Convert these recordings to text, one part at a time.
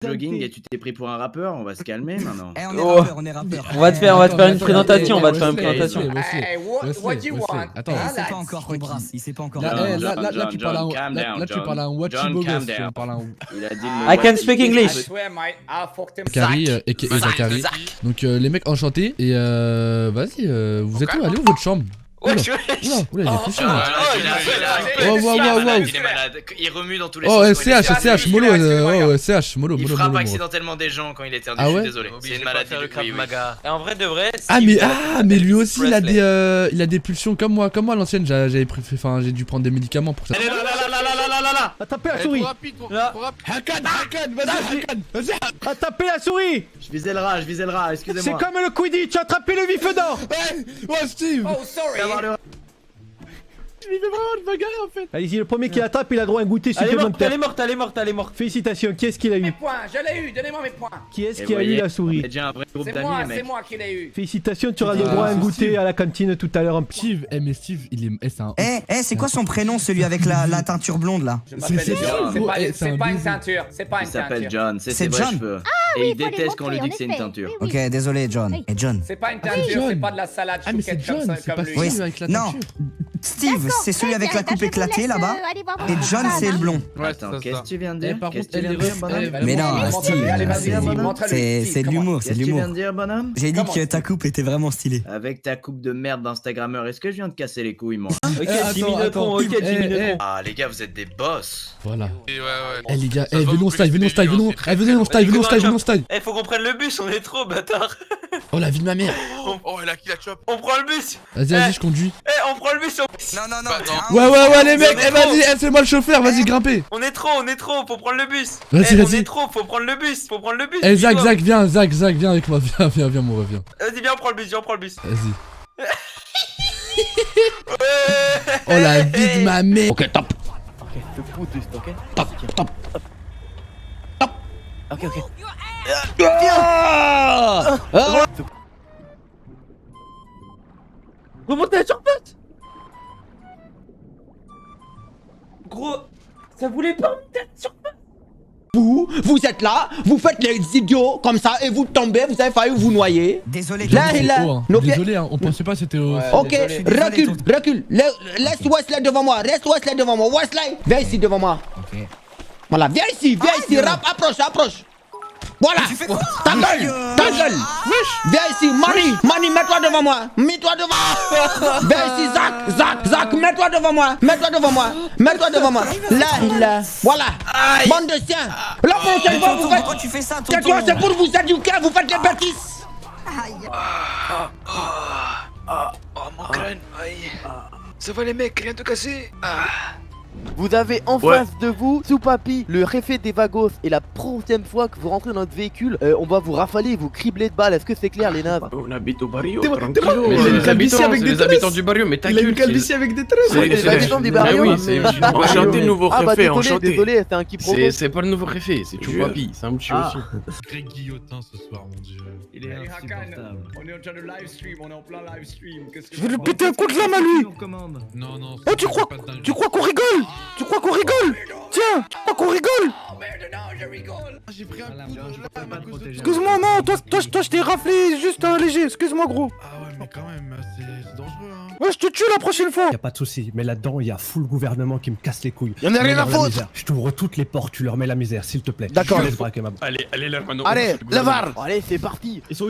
Jogging et tu t'es pris pour un rappeur, on va se calmer maintenant. Eh, on est rappeur, on est rappeur. On va te faire une présentation, on va te faire une présentation. What do you want? Attends, Il sait pas encore qu'on brasse, il sait pas encore. Là, tu parles à un Wachi beau gosse, tu parles à un... Il a dit I can speak English. Zachary, et Zachary. Donc les mecs enchantés, et vas-y, vous êtes où? Allez où votre chambre? Oula, il est foutu. Il est malade, il remue dans tous les sens. Oh, CH, mollo, CH, mollo. Il frappe accidentellement des gens quand il éternue, je suis désolé. C'est une maladie du Krav Maga. Et en vrai de vrai. Mais lui aussi il a des pulsions comme moi à l'ancienne, j'ai dû prendre des médicaments pour ça. Allez là. Attrapez la souris. Hakan, vas-y. Attrapez la souris. Je visais le rat, excusez-moi. C'est comme le Quidditch, attrapez le vif d'or. Ouais, Steve. Oh, sorry. Je lui fais vraiment une bagarre en fait. Allez-y, le premier qui l'attrape, il a droit à un goûter supplémentaire. Elle est morte. Félicitations, qui est-ce qui l'a eu? Mes points, je l'ai eu, donnez-moi mes points. Qui est-ce qui a eu la souris? Déjà un vrai groupe C'est d'amis, moi, les mecs. c'est moi qui l'ai eu. Félicitations, tu auras le droit à un goûter à la cantine tout à l'heure en petit. Steve, mais Steve, il est... c'est un... C'est quoi son prénom, celui avec la teinture blonde là? Je m'appelle John, c'est pas une teinture, c'est pas Il une s'appelle teinture. John, c'est ses vrais cheveux. Et il déteste quand on lui dit que c'est une teinture. Ok, désolé John. Et John. C'est pas une teinture, c'est pas de la salade Ah mais c'est chouquette John, c'est comme pas lui. celui avec la Non, teinture. Steve, c'est celui avec la coupe éclatée là-bas. Et John, c'est le blond. Attends, qu'est-ce que tu viens de dire? Par Qu'est-ce contre, que tu viens de dire, bonhomme? Mais non, Steve, Allez, vas-y, montre-le. c'est de l'humour, c'est Qu'est-ce de que tu viens l'humour. de dire, bonhomme? J'ai dit que ta coupe était vraiment stylée. Avec ta coupe de merde d'Instagrammeur, est-ce que je viens de casser les couilles, moi? Ok, Jimmy Neutron, Ah, les gars, vous êtes des boss. Voilà. Ouais. Eh les gars, venez on style. Eh, faut qu'on prenne le bus, on est trop bâtard. Oh la vie de ma mère. Oh, elle a qui la chope? On prend le bus. Vas-y, je conduis. Eh, on prend le bus. Non. Ouais les mecs, vas-y, c'est moi le chauffeur, vas-y grimpez. On est trop, faut prendre le bus. Vas-y. On est trop, faut prendre le bus. Eh Zach, viens avec moi, viens mon viens. Vas-y, viens, on prend le bus. Vas-y. Oh la vie de ma mère. Ok, top. Ok, je fous tous, ok? Top. Ok. Remontez la surface. Gros, ça voulait pas monter la surface. Vous êtes là, vous faites les idiots comme ça et vous tombez, vous avez failli vous noyer. Désolé, Là, John. il a... Nos pieds... Désolé, on pensait pas c'était au... Ok, désolé, désolé, recule. Laisse Wesley devant moi, Wesley, viens ici devant moi. Ok. Voilà, viens ici, rap, approche. Voilà. Tu fais quoi? Ta gueule. Viens ici, Mani, mets-toi devant moi. Viens ici, Zach, mets-toi devant moi. Là. Voilà. Bande de chiens. La prochaine fois, vous faites... Pourquoi tu fais ça, tonton? Tais-toi, c'est pour vous éduquer, vous faites des bêtises. Oh, mon crâne, aïe. Ça va les mecs, rien de cassé. Vous avez en face de vous Soupapi, le réfé des Vagos, et la prochaine fois que vous rentrez dans notre véhicule, on va vous rafaler et vous cribler de balles. Est-ce que c'est clair, les nazes? On habite au barrio, tranquillo. Mais c'est les habitants avec des habitants du barrio, mais t'inquiète. Il a une calvitie avec des tresses. C'est les habitants du barrio. Enchanté, nouveau Ah bah réfé, désolé, c'est un quiproquo. C'est pas le nouveau réfé, c'est Choupapi, c'est un petit aussi. Greg Guillotin ce soir, mon dieu. Il est insupportable. On est en train de live stream, on est en plein live stream. Je vais lui péter un coup de lame à lui. Non. Oh, tu crois qu'on rigole? Tiens, tu crois qu'on rigole? Oh merde, non, je rigole. J'ai pris un coup de... Excuse-moi, non, toi je t'ai raflé juste un léger, excuse-moi gros. Ah ouais, mais quand même, c'est dangereux, hein. Ouais, je te tue la prochaine fois. Y a pas de souci, mais là-dedans, y a full gouvernement qui me casse les couilles. Y'en a rien à foutre. Je t'ouvre toutes les portes, tu leur mets la misère, s'il te plaît. D'accord. Je laisse braquer ma... Allez, l'hermano. Allez, le var. Allez, c'est parti. Ils sont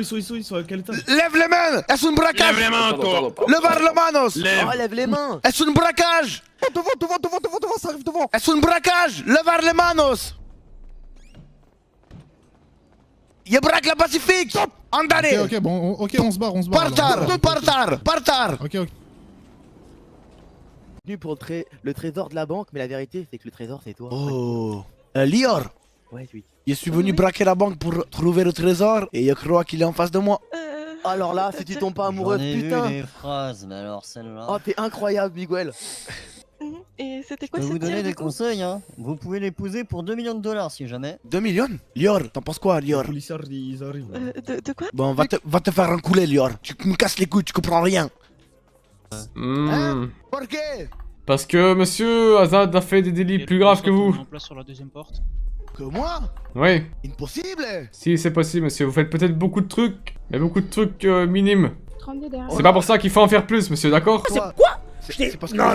à quel étage? Lève les mains. Est-ce un braquage? Lève les mains, toi. Le var, le manos. Lève. Lève les mains. Est-ce un braquage? Devant, ça arrive devant. Est-ce un braquage? Le var, les manos. Il braque la Pacifique. Andale. Ok, bon, on se barre. Partar. Ok. Venu pour le trésor de la banque, mais la vérité, c'est que le trésor, c'est toi. Oh. Lior. Ouais, oui. Je suis venu braquer la banque pour trouver le trésor et je crois qu'il est en face de moi. Alors là, si tu tombes pas amoureuse, putain. Vu les phrases, mais alors celle-là. Oh, t'es incroyable, Miguel. Et c'était Je quoi peux cette vous donner pierre, des du coup conseils, hein. Vous pouvez l'épouser pour 2 millions de dollars si jamais. 2 millions? Lior, t'en penses quoi, Lior? Les policiers, ils arrivent. De quoi? Bon, va te faire enculer, Lior. Tu me casses les couilles, tu comprends rien. Hein? Pourquoi? Parce que monsieur Azad a fait des délits plus graves que vous. En place sur la deuxième porte. Que moi? Oui. Impossible. Si, c'est possible, monsieur. Vous faites peut-être beaucoup de trucs, mais beaucoup de trucs minimes. C'est pas pour ça qu'il faut en faire plus, monsieur, d'accord? Quoi? C'est parce que Non,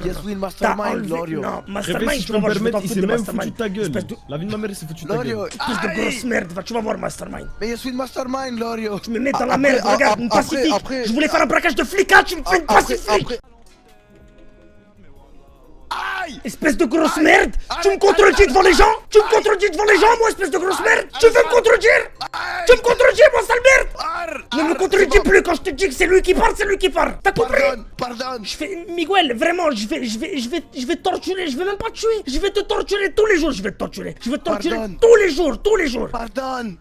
Yaswin Mastermind, Lorio. Non, Mastermind, tu vas voir, je vais t'en foutre de Mastermind. ta gueule. La vie de ma mère, il s'est foutu de ta gueule. Lorio, Espèce de grosse merde, tu vas voir Mastermind. mais Yaswin Mastermind, Lorio. Tu me mets dans la merde, regarde, une pacifique. Je voulais faire un braquage de flic, tu me fais une pacifique. Espèce de grosse merde! Tu me contredis devant les gens? Tu me contredis devant les gens, moi, espèce de grosse merde? Tu veux me contredire? Tu me contredis, moi, sale merde! Ne me contredis plus quand je te dis que c'est lui qui parle, c'est lui qui parle! T'as compris? Pardon. Je fais... Miguel, vraiment, je vais torturer, je vais même pas te tuer! Je vais te torturer tous les jours, je vais te torturer! Je vais te torturer tous les jours! Pardon.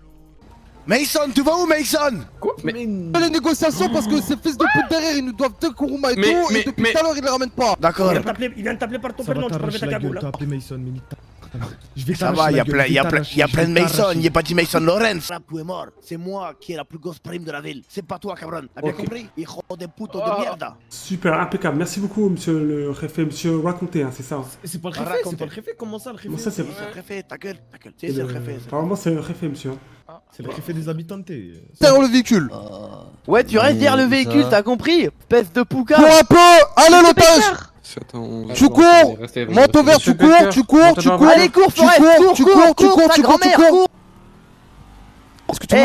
Mason, tu vas où, Mason? Quoi? Mais... Les négociations parce que ces fils de pute derrière ils nous doivent deux Kuruma et tout et depuis tout à l'heure ils les ramènent pas. D'accord. Il vient de t'appeler par ton prénom, tu peux lever ta cagoule. T'as appelé Mason, mais nique ta... Je vais Ça va, y a plein de Mason, y a pas dit Mason Lawrence. Rapu est mort, c'est moi qui ai la plus grosse prime de la ville. C'est pas toi, cabron. T'as bien compris? Hijo de puto de mierda. Super, impeccable. Merci beaucoup, monsieur le réfé, monsieur raconté, hein, c'est ça. C'est pas le réfé, c'est pas le réfé, comment ça le réfé? Comment ça, c'est le réfé, ta gueule. C'est le réfé. Apparemment, c'est le réfé, monsieur. C'est le réfé des habitants. Derrière le véhicule. Ouais, tu restes derrière le véhicule, t'as compris? Peste de pouca. Cours un peu. Allez, l'otage. Tu cours. Manteau vert, tu cours. Allez, cours, Forest, cours, ta grand-mère, cours.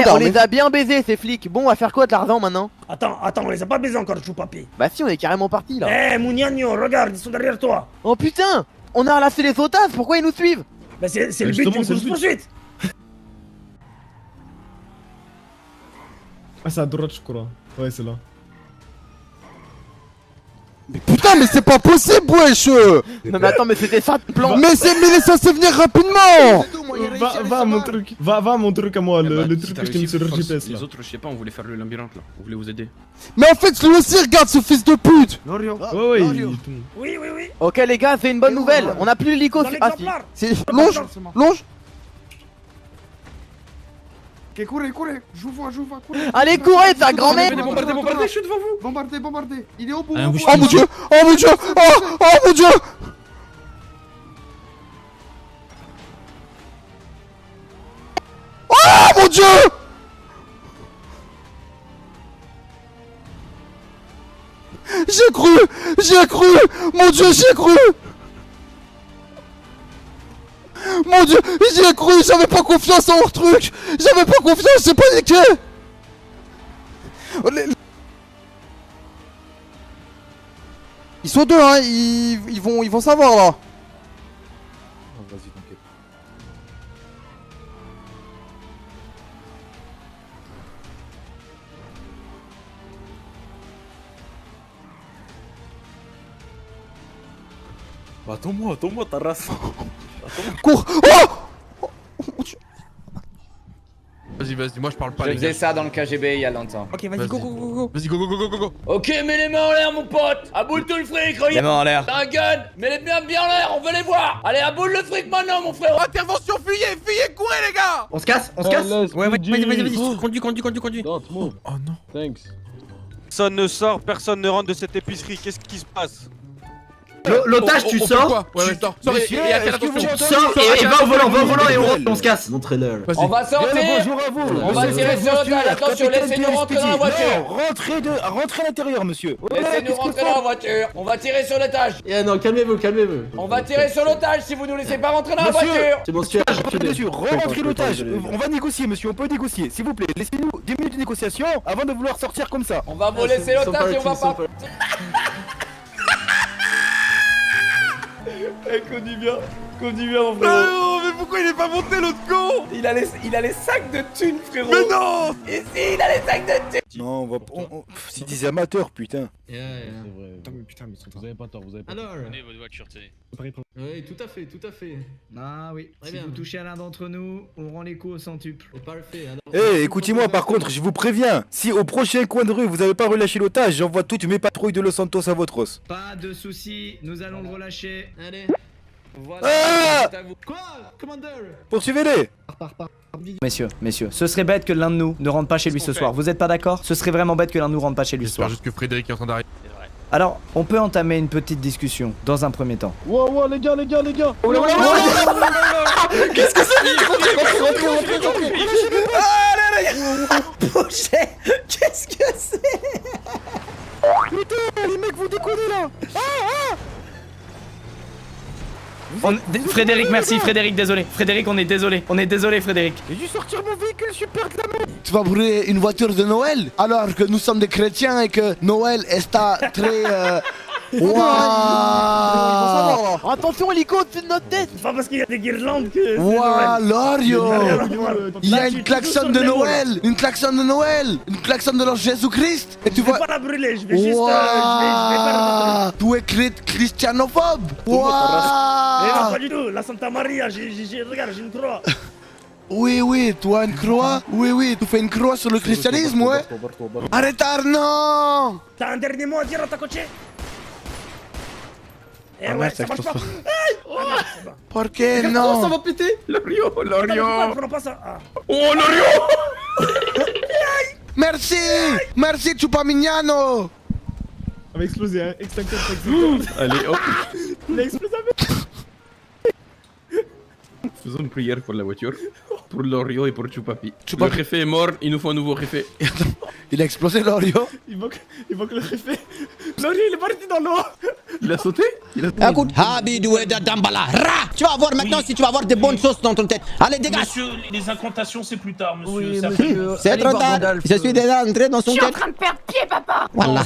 On les a bien baisés, ces flics. Bon, on va faire quoi de l'argent maintenant? Attends, on les a pas baisés encore, choupapi. Bah si, on est carrément partis là. Eh, Mouniagno, regarde, ils sont derrière toi. Oh putain, on a ramassé les otages, pourquoi ils nous suivent? Bah c'est le but d'une course-poursuite. Ah, c'est à droite, je crois. Ouais, c'est là. Mais putain, mais c'est pas possible, wesh! Non, mais attends, mais c'était ça le plan! Mais il est censé venir rapidement! Va à mon truc. Va à mon truc à moi, le truc que je t'ai mis sur le GPS là. Les autres, je sais pas, on voulait faire le labyrinthe là. On voulait vous aider. Mais en fait, lui aussi, regarde ce fils de pute! Oui. Ok, les gars, c'est une bonne nouvelle. On a plus l'hélico. Ah si. Longe! Ok, courez, je vous vois, courez. Allez, courez, ta grand-mère! Bombardez, je suis devant vous! Bombardez, il est au bout! Oh mon dieu! Oh mon dieu! Oh mon dieu! J'ai cru! Mon dieu, j'ai cru! Mon dieu, j'y ai cru, j'avais pas confiance en leur truc! J'avais pas confiance, j'ai paniqué! Ils sont deux, hein, ils vont savoir là! Vas-y, t'inquiète. Attends-moi, ta race! Cours! Oh! Vas-y, moi je parle pas. Je faisais ça dans le KGB il y a longtemps. Ok, vas-y, go. Vas-y, go. Ok, mets les mains en l'air, mon pote. Aboule tout le fric, regarde. Les mains en l'air. T'as un gun. Mets les mains bien en l'air, on veut les voir. Allez, aboule le fric maintenant, mon frère. Intervention, fuyez, courez les gars. On se casse? Ouais, vas-y. Conduis. Don't move. Oh non. Thanks. Personne ne sort, personne ne rentre de cette épicerie. Qu'est-ce qui se passe? L'otage, tu sors. Ouais, sors. Tu sors et va au volant et on se casse. Montrez-leur. On va sortir. Bonjour à vous. On va tirer sur l'otage. Attention, laissez-nous rentrer dans la voiture. Rentrez à l'intérieur, monsieur. Laissez-nous rentrer dans la voiture. On va tirer sur l'otage. Non, calmez-vous. On va tirer sur l'otage si vous nous laissez pas rentrer dans la voiture. C'est bon, monsieur. Rentrez l'otage. On va négocier, monsieur. On peut négocier. S'il vous plaît, laissez-nous 10 minutes de négociation avant de vouloir sortir comme ça. On va vous laisser l'otage et on va pas. Conduis bien mon frérot. Non, mais pourquoi il est pas monté l'autre con? Il a les sacs de thunes, frérot. Mais non. Ici, il a les sacs de thunes. Non, on va. C'est des amateurs, putain. C'est vrai. Putain, mais vous avez pas tort, Alors. Prenez votre voiture, Oui, tout à fait. Ah oui, si vous touchez à l'un d'entre nous, on rend les coups au centuple. Parfait. Eh, écoutez-moi par contre, je vous préviens, si au prochain coin de rue vous avez pas relâché l'otage, j'envoie toutes mes patrouilles de Los Santos à votre os. Pas de soucis, nous allons le relâcher. Allez. Ah Quoi, Commander? Poursuivez-les. Messieurs, ce serait bête que l'un de nous ne rentre pas chez lui ce soir. Vous êtes pas d'accord? Ce serait vraiment bête que l'un de nous rentre pas chez lui ce soir. J'espère juste que Frédéric est en train d'arriver. Alors, on peut entamer une petite discussion dans un premier temps. Wow, les gars. Oh là qu'est-ce que c'est? Rentrez. Boucher, qu'est-ce que c'est? Putain, les mecs, vous déconnez là. Frédéric, merci. Frédéric, désolé. Frédéric, on est désolé. Frédéric. J'ai dû sortir mon véhicule super de la main. Tu vas brûler une voiture de Noël alors que nous sommes des chrétiens et que Noël est très... Waouh! Attention, hélico au-dessus de notre tête. C'est pas parce qu'il y a des guirlandes que... Waouh, Lorio! Il y a une klaxon de Noël! Une klaxon de leur Jésus-Christ! Et tu Je vais vois... pas la brûler, je vais juste... je vais faire... Tu es christianophobe! Waouh! non, pas du tout, la Santa Maria, regarde, j'ai une croix. Oui, toi une croix? Oui, tu fais une croix sur le christianisme, ouais? Arrête Arnaud! T'as un dernier mot à dire à ta coachée? Eh Ah, ouais, ça marche pas. Pourquoi non? Ça va péter. Lorio. Prends pas ça. Ah. Oh, Lorio. Merci, Chupamignano! Ça va exploser, hein. Extincteur. Allez, hop. Il a explosé. Faisons une prière pour la voiture, pour Lorio et pour Chupapi. Le réfé est mort, il nous faut un nouveau réfé. Il a explosé Lorio? Il manque le réfé. Lorio, il est parti dans l'eau. Il a sauté? Écoute, Habidou et Dambala, tu vas voir maintenant si tu vas avoir des bonnes choses dans ton tête. Allez, dégage. Monsieur, les incantations c'est plus tard, monsieur. Oui, Ça monsieur. C'est trop tard. Je suis déjà entré dans son tête. Je suis en train de perdre pied, papa. Voilà.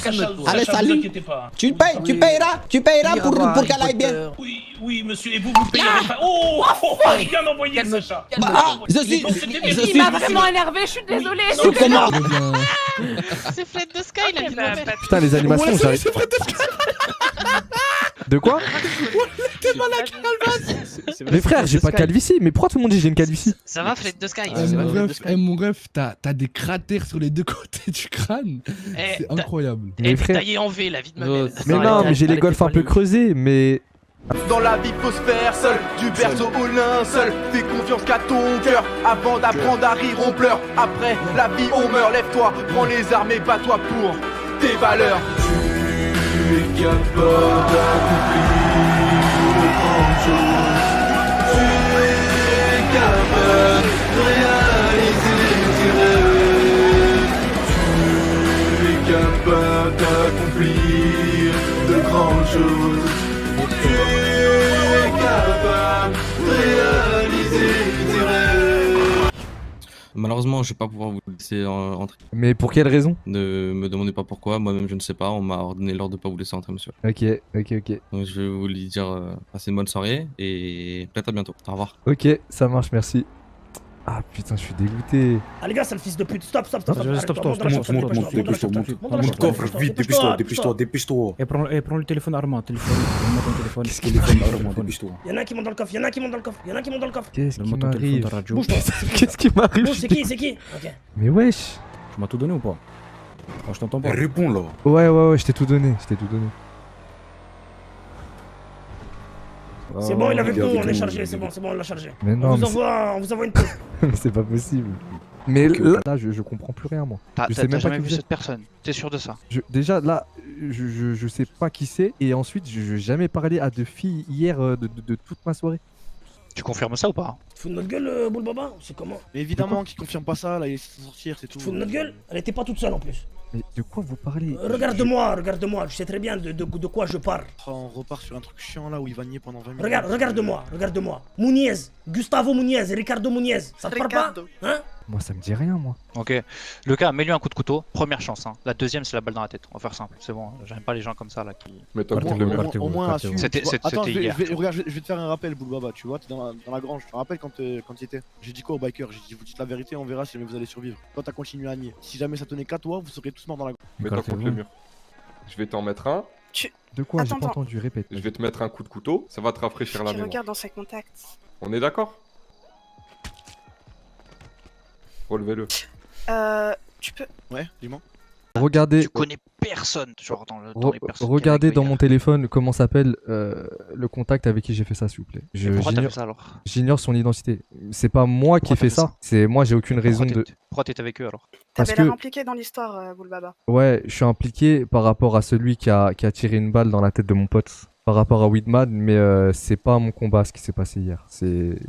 Allez, salut. Tu payeras pour qu'elle aille bien. Oui, monsieur, et vous payerez pas. Oh, bien envoyé, Sacha. Il m'a vraiment énervé, je suis désolée. Comment? C'est Fred de Sky, il a dit Noël. Putain, les animations, j'arrive. De quoi? Mais frère, j'ai pas calvitie. Mais pourquoi tout le monde dit que j'ai une calvitie? Ça va, Fred de Sky? Mon ref, t'as des cratères sur les deux côtés du crâne. C'est incroyable. Eh, taillé en V, la vie de ma belle. Mais non, mais j'ai les golfs un peu creusés, mais... Dans la vie faut se faire seul, du berceau au linceul. Fais confiance qu'à ton cœur, avant d'apprendre à rire on pleure. Après la vie on meurt, lève-toi, prends les armes et bats-toi pour tes valeurs. Tu es capable d'accomplir de grandes choses. Tu es capable de réaliser tes rêves. Tu es capable d'accomplir de grandes choses. Tu es capable de réaliser tes rêves. Malheureusement, je vais pas pouvoir vous laisser entrer. Mais pour quelle raison? Ne me demandez pas pourquoi, moi-même je ne sais pas, on m'a ordonné l'ordre de pas vous laisser entrer, monsieur. Ok. Donc je vais vous lui dire passez une bonne soirée et peut-être à bientôt. Au revoir. Ok, ça marche, merci. Ah putain, je suis dégoûté. Ah les gars, c'est le fils de pute, stop. Monte le coffre, vite, dépêche-toi. Et prends le téléphone Armand, Qu'est-ce qu'il est Armand, dépêche-toi. Y'en a un qui monte dans le coffre, Qu'est-ce qui m'arrive? Bouge-toi. Qu'est-ce qui m'arrive? C'est qui? Ok. Mais wesh. Tu m'as tout donné ou pas? Je t'entends pas. Réponds là. Ouais, je t'ai tout donné, C'est bon, il est avec nous, on est chargé, c'est bon, on l'a chargé. Mais non, on vous envoie une pause. Mais c'est pas possible. Mais là, je comprends plus rien, moi. T'as jamais vu cette personne, t'es sûr de ça? Déjà, là, je sais pas qui c'est. Et ensuite, je n'ai jamais parlé à de filles hier de toute ma soirée. Tu confirmes ça ou pas? Tu te fous de notre gueule, Boule Baba? C'est comment? Mais évidemment qu'il confirme pas ça, là, il essaie de sortir, c'est tout. Tu te fous de notre gueule? Elle était pas toute seule en plus. Mais de quoi vous parlez? Regarde-moi, je sais très bien de quoi je parle. Oh, on repart sur un truc chiant là où il va nier pendant 20 minutes. Regarde-moi. Muniez, Gustavo Muniez, Ricardo Muniez, ça te parle pas? Hein? Moi ça me dit rien, moi. Ok, Lucas, mets-lui un coup de couteau, première chance, hein. La deuxième c'est la balle dans la tête, on va faire simple, c'est bon, j'aime pas les gens comme ça là qui... Mais t'as au moins assume. C'était hier. Regarde, je vais te faire un rappel, Boule Baba, tu vois, t'es dans la grange, tu te rappelles quand tu étais. J'ai dit quoi aux bikers? J'ai dit vous dites la vérité, on verra si jamais vous allez survivre. Toi t'as continué à nier. Si jamais ça tenait qu'à toi, vous serez tous morts dans la grange. Mets-toi contre le mur. Je vais t'en mettre un. De quoi? J'ai pas entendu, répète. Je vais te mettre un coup de couteau, ça va te rafraîchir la mémoire. Regarde dans ses contacts. On est d'accord? Relevez-le. Tu peux... Ouais, dis-moi. Regardez. Tu connais personne, genre dans les personnes. Regardez dans mon téléphone comment s'appelle le contact avec qui j'ai fait ça, s'il vous plaît. Pourquoi t'as fait ça alors? J'ignore son identité. C'est pas moi qui ai fait ça. C'est moi, j'ai aucune raison de. Pourquoi t'étais avec eux alors? T'avais l'air impliqué dans l'histoire, Boulbaba. Ouais, je suis impliqué par rapport à celui qui a tiré une balle dans la tête de mon pote. Par rapport à Weedman, mais c'est pas mon combat ce qui s'est passé hier.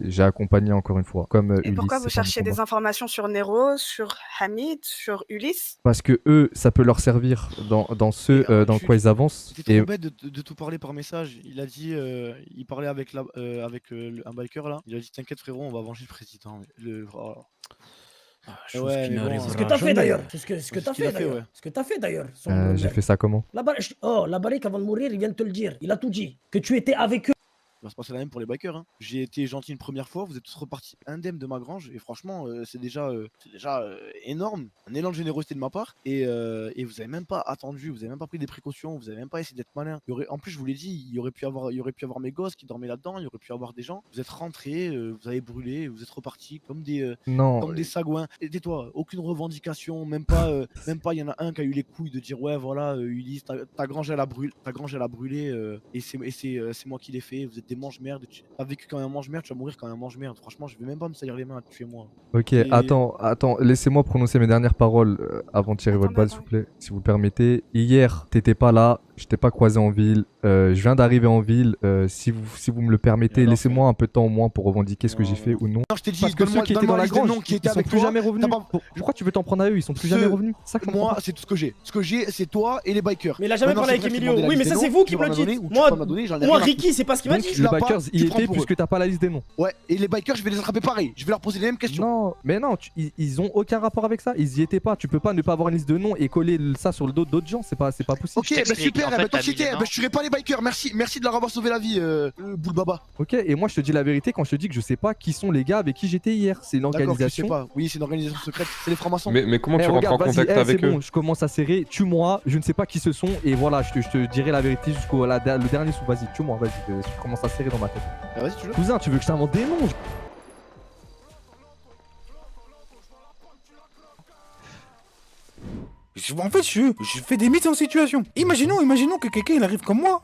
J'ai accompagné encore une fois. Comme Et Ulysse, pourquoi vous c'est pas mon cherchez des combat. informations sur Nero, sur Hamid, sur Ulysse? Parce que eux, ça peut leur servir dans ce dans quoi ils avancent. C'était trop bête de tout parler par message. Il a dit, il parlait avec un biker là. Il a dit t'inquiète frérot, on va venger le président. Ouais, mais bon, c'est ce que t'as fait d'ailleurs. C'est ce que t'as fait d'ailleurs. Ce que t'as fait d'ailleurs. J'ai fait ça comment? La barrique avant de mourir, il vient de te le dire. Il a tout dit. Que tu étais avec eux. Il va se passer la même pour les bikers. Hein. J'ai été gentil une première fois, vous êtes tous repartis indemnes de ma grange et franchement c'est déjà énorme, un élan de générosité de ma part et vous avez même pas attendu, vous avez même pas pris des précautions, vous avez même pas essayé d'être malin. En plus je vous l'ai dit, il y aurait pu avoir mes gosses qui dormaient là-dedans, il y aurait pu avoir des gens. Vous êtes rentrés, vous avez brûlé, vous êtes repartis comme des sagouins. Et tais-toi, aucune revendication, même pas il y en a un qui a eu les couilles de dire ouais voilà Ulysse, ta grange elle a brûlé et c'est moi qui l'ai fait. Vous êtes des mange-merde, t'as vécu quand un mange-merde, tu vas mourir quand un mange-merde. Franchement, je vais même pas me salir les mains à te tuer moi. Ok, attends, laissez-moi prononcer mes dernières paroles avant de tirer votre balle, s'il vous plaît, si vous le permettez. Hier, t'étais pas là, je t'ai pas croisé en ville, je viens d'arriver en ville, si vous me le permettez, laissez-moi un peu de temps au moins pour revendiquer ce que j'ai fait ou non. Non, je t'ai dit, parce que ceux qui étaient dans la grange, ils sont plus jamais revenus. Pourquoi tu veux t'en prendre à eux? Ils sont plus jamais revenus. Moi, c'est tout ce que j'ai. Ce que j'ai, c'est toi et les bikers. Mais il a jamais parlé avec Emilio. Oui, mais ça c'est vous qui me le dites. Moi, Ricky, c'est pas ce qu'il m'a dit. Les bikers y étaient puisque t'as pas la liste des noms. Ouais, et les bikers, je vais les attraper pareil. Je vais leur poser les mêmes questions. Non, mais non, ils ont aucun rapport avec ça. Ils y étaient pas. Tu peux pas ne pas avoir une liste de noms et coller ça sur le dos d'autres gens. C'est pas possible. Ok, bah super. Bah toi, je tuerai pas les bikers. Merci de leur avoir sauvé la vie, Boulbaba. Ok, et moi je te dis la vérité quand je te dis que je sais pas qui sont les gars avec qui j'étais hier. C'est une organisation. Je sais pas. Oui, c'est une organisation secrète. C'est les francs-maçons. Mais comment tu rentres en contact avec eux? Bon, je commence à serrer. Tue-moi. Je ne sais pas qui ce sont et voilà, je te dirai la vérité jusqu'au le dernier sou. Vas-y, tue-moi. Vas-y, je commence à serrer dans ma tête. Vas-y, tu veux. Cousin, tu veux que je t'invente des noms? En fait, je fais des mises en situation. Imaginons que quelqu'un il arrive comme moi.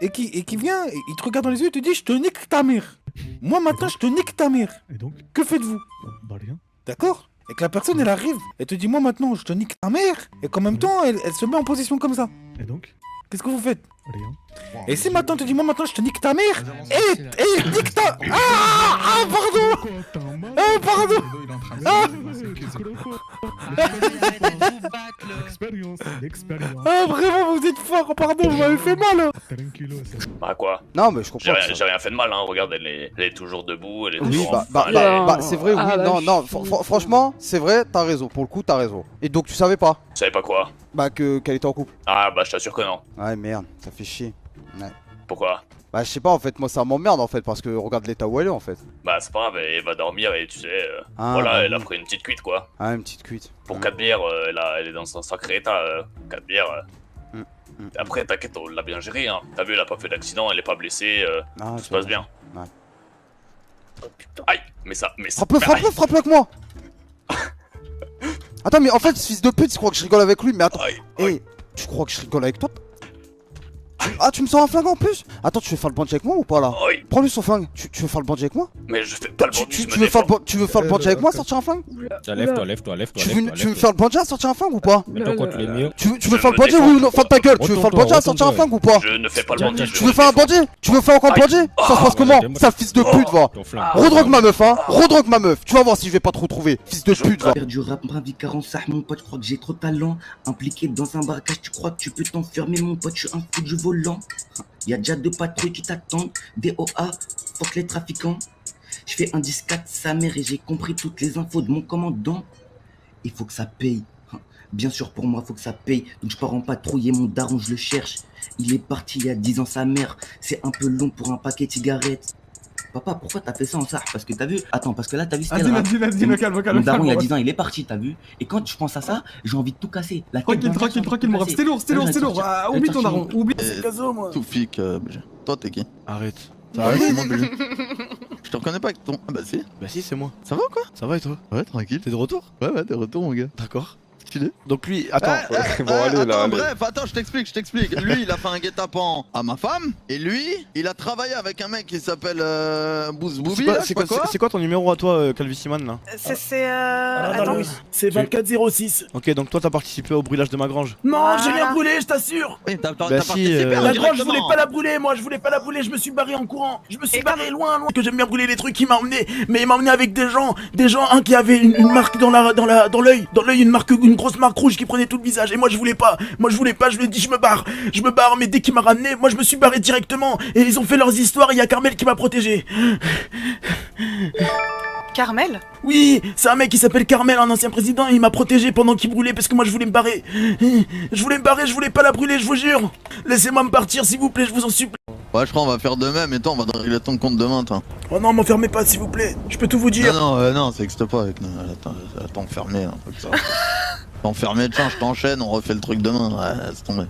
Et qui vient, et il te regarde dans les yeux et te dit je te nique ta mère. Moi maintenant je te nique ta mère. Et donc? Que faites-vous? Bah rien. D'accord? Et que la personne elle arrive, elle te dit moi maintenant je te nique ta mère. Et qu'en même temps elle se met en position comme ça. Et donc? Qu'est-ce que vous faites? Rien. Et si maintenant tu dis moi maintenant je te nique ta mère et il nique ta... Ah pardon. Ah pardon. L'expérience. Ah vraiment vous êtes fort, pardon, vous m'avez fait mal. Bah quoi? Non mais je comprends. J'ai rien fait de mal, hein, regarde, elle est toujours debout, elle est Oui, toujours... c'est vrai, oui, non, franchement, c'est vrai, t'as raison, pour le coup, t'as raison. Et donc, tu savais pas? Tu savais pas quoi? Bah, qu'elle était en couple. Ah, bah, je t'assure que non. Ouais, merde, ça fait chier. Ouais. Pourquoi? Bah, je sais pas, en fait, moi, ça m'emmerde, en fait, parce que regarde l'état où elle est, en fait. Bah, c'est pas grave, elle va dormir et tu sais, Ah, voilà, bah elle a oui. pris une petite cuite, quoi. Ah, une petite cuite. Pour 4 bières, elle est dans un sacré état, 4 bières. Après, t'inquiète, on l'a bien géré, hein. T'as vu, elle a pas fait d'accident, elle est pas blessée, tout se passe bien. Ouais. Oh, putain. Aïe, mais ça... Frappe-le avec moi. Attends, mais en fait, ce fils de pute, tu crois que je rigole avec lui, mais attends. Hey, tu crois que je rigole avec toi? Ah, tu me sors un flingue en plus? Attends, tu veux faire le bandit avec moi ou pas là? Prends-lui son flingue. Tu veux faire le bandit avec moi? Mais je fais pas le bandit, tu veux faire le bandit avec moi, sortir un flingue? Lève-toi. Tu veux faire le bandit à sortir un flingue ou pas? Mets-toi contre les murs. Tu veux faire le bandit oui ou non? Ferme ta gueule. Tu veux faire le bandit à sortir un flingue ou pas? Je ne fais pas le bandit. Tu veux faire un bandit? Tu veux faire encore le bandit? Ça se passe comment? Sale fils de pute, va. Redrogue ma meuf, hein. Redrogue ma meuf. Tu vas voir si je vais pas te retrouver. Fils de pute, va. Du rap, vie 45, mon pote, je crois que j'ai trop de talent. Impliqué dans un braquage, tu crois que tu peux t'enfermer, mon pote, je suis un fou du volant. Y'a déjà 2 patrouilles qui t'attendent, des OA, fuck les trafiquants. Je fais un 10-4 sa mère et j'ai compris toutes les infos de mon commandant. Il faut que ça paye. Bien sûr pour moi, faut que ça paye. Donc je pars en patrouille et mon daron, je le cherche. Il est parti il y a 10 ans sa mère. C'est un peu long pour un paquet de cigarettes. Papa, pourquoi t'as fait ça en ça? Parce que t'as vu... Attends, parce que là t'as vu c'était Vas-y, calme. Mon daron il y a 10 ans, il est parti, t'as vu? Et quand je pense à ça, j'ai envie de tout casser. Tranquille, mon rap. C'était lourd. Oublie ton daron. Oublie. Toufik, toi t'es qui? Arrête. Je te reconnais pas avec ton... Ah bah si. Bah si, c'est moi. Ça va ou quoi? Ça va et toi? Ouais, tranquille. T'es de retour? Ouais, t'es de retour mon gars. D'accord. Donc lui, attends. Bref, attends, je t'explique. Lui, il a fait un guet-apens à ma femme, et lui, il a travaillé avec un mec qui s'appelle Bouz Boubi. C'est quoi ton numéro à toi, Calvissiman là? Attends. C'est 2406. Ok, donc toi t'as participé au brûlage de ma grange. Non, j'ai rien brûlé, je t'assure. Oui, t'as Bah si, participé La grange, je voulais directement. pas la brûler, moi, je voulais pas la brûler, je me suis barré en courant. Je me suis barré loin, que j'aime bien brûler les trucs, il m'a emmené. Mais il m'a emmené avec des gens, un qui avait une marque dans l'œil, une grosse marque rouge qui prenait tout le visage. Et moi je voulais pas, je lui ai dit je me barre, mais dès qu'il m'a ramené, moi je me suis barré directement. Et ils ont fait leurs histoires, il y a Carmel qui m'a protégé. Carmel? Oui, c'est un mec qui s'appelle Carmel, un ancien président, il m'a protégé pendant qu'il brûlait parce que moi je voulais me barrer. Je voulais pas la brûler, je vous jure. Laissez-moi me partir s'il vous plaît, je vous en supplie. Ouais, je crois on va faire de même, et toi, on va régler ton compte demain, toi. Oh non, m'enfermez pas s'il vous plaît, je peux tout vous dire. Non, ça n'existe pas avec nous. Attends, enfermé, un truc ça. Enfermé, tiens, je t'enchaîne, on refait le truc demain. Ouais, c'est tombé.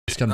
Se calme.